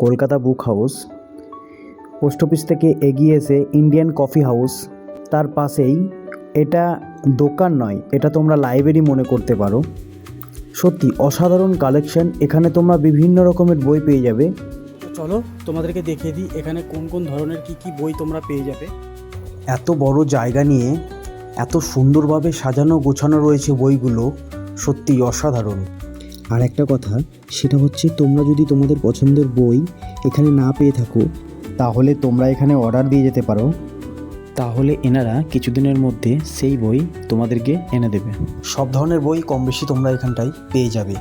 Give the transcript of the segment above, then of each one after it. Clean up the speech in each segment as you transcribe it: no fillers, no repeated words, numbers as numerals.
কলকাতা বুক house. Post office থেকে এগিয়ে এসে ইন্ডিয়ান কফি হাউস, তার পাশেই। এটা দোকান নয়, এটা তোমরা লাইব্রেরি মনে করতে পারো। সত্যি অসাধারণ কালেকশন, এখানে তোমরা বিভিন্ন রকমের বই পেয়ে যাবে। চলো তোমাদেরকে দেখিয়ে দিই এখানে কোন কোন ধরনের কি বই তোমরা পেয়ে যাবে। এত বড় জায়গা নিয়ে এত সুন্দরভাবে সাজানো গোছানো রয়েছে বইগুলো, সত্যিই অসাধারণ। আর একটা কথা, সেটা হচ্ছে তোমরা যদি তোমাদের পছন্দের বই এখানে না পেয়ে থাকো, তাহলে তোমরা এখানে অর্ডার দিয়ে যেতে পারো। তাহলে এনারা কিছুদিনের মধ্যে সেই বই তোমাদেরকে এনে দেবে। সব ধরনের বই কম বেশি তোমরা এখানটায় পেয়ে যাবে,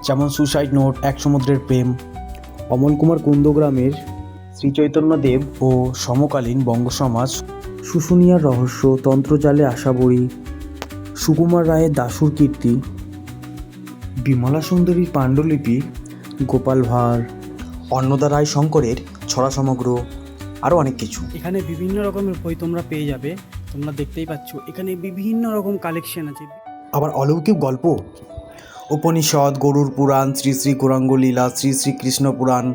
যেমন সুসাইড নোট, এক সমুদ্রের প্রেম, অমল কুমার কুন্দগ্রামের শ্রীচৈতন্যদেব ও সমকালীন বঙ্গ সমাজ, শুশুনিয়ার রহস্য, তন্ত্রজালে আশাবড়ি, সুকুমার রায়ের দাসুর কীর্তি, বিমলা সুন্দরীর পাণ্ডুলিপি, গোপাল ভাঁড়, অন্নদা রায় শঙ্করের ছড়া সমগ্র, আরও অনেক কিছু। এখানে বিভিন্ন রকমের বই তোমরা পেয়ে যাবে। তোমরা দেখতেই পাচ্ছ এখানে বিভিন্ন রকম কালেকশন আছে। আবার অলৌকিক গল্প, উপনিষদ, গরুর পুরাণ, শ্রী শ্রী গৌরাঙ্গ লীলা, শ্রী শ্রী কৃষ্ণ পুরাণ,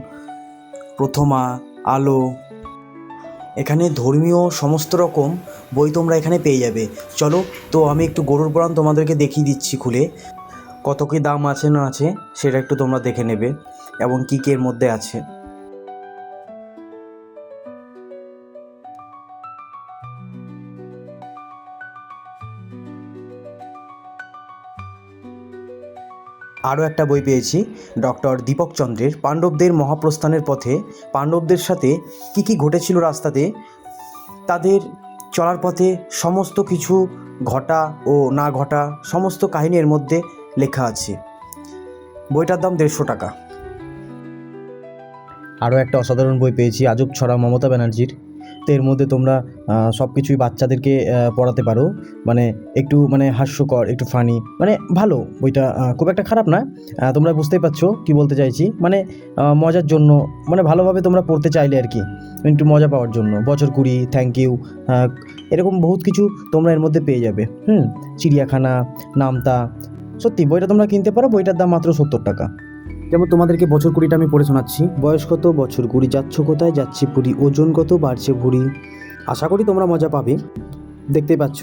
প্রথমা, আলো। এখানে ধর্মীয় সমস্ত রকম বই তোমরা এখানে পেয়ে যাবে। চলো তো আমি একটু গরুর পুরাণ তোমাদেরকে দেখিয়ে দিচ্ছি খুলে, কত কী দাম আছে না আছে সেটা একটু তোমরা দেখে নেবে এবং কী কী এর মধ্যে আছে। আরও একটা বই পেয়েছি ডক্টর দীপক চন্দ্রের পাণ্ডবদের মহাপ্রস্থানের পথে। পাণ্ডবদের সাথে কী কী ঘটেছিল রাস্তাতে, তাদের চলার পথে সমস্ত কিছু ঘটা ও না ঘটা সমস্ত কাহিনী এর মধ্যে লেখা আছে। বইটার দাম 150 টাকা। আরও একটা অসাধারণ বই পেয়েছি আজব ছড়া মমতা ব্যানার্জির। তো এর মধ্যে তোমরা সব কিছুই বাচ্চাদেরকে পড়াতে পারো, মানে একটু মানে হাস্যকর, একটু ফানি, মানে ভালো বইটা, খুব একটা খারাপ না। তোমরা বুঝতেই পারছো কি বলতে চাইছি, মানে মজার জন্য, মানে ভালোভাবে তোমরা পড়তে চাইলে আর কি, একটু মজা পাওয়ার জন্য। বছর কুড়ি, থ্যাংক ইউ, এরকম বহুত কিছু তোমরা এর মধ্যে পেয়ে যাবে। চিড়িয়াখানা, নামতা। সত্যি বইটা তোমরা কিনতে পারো, বইটার দাম মাত্র 70 টাকা। যেমন তোমাদেরকে বছর কুড়িটা আমি পড়ে শোনাচ্ছি। বয়স কত, বছর কুড়ি, যাচ্ছ কোথায়, যাচ্ছি পুরী, ওজন কত, বাড়ছে ভুঁড়ি। আশা করি তোমরা মজা পাবে। দেখতেই পাচ্ছ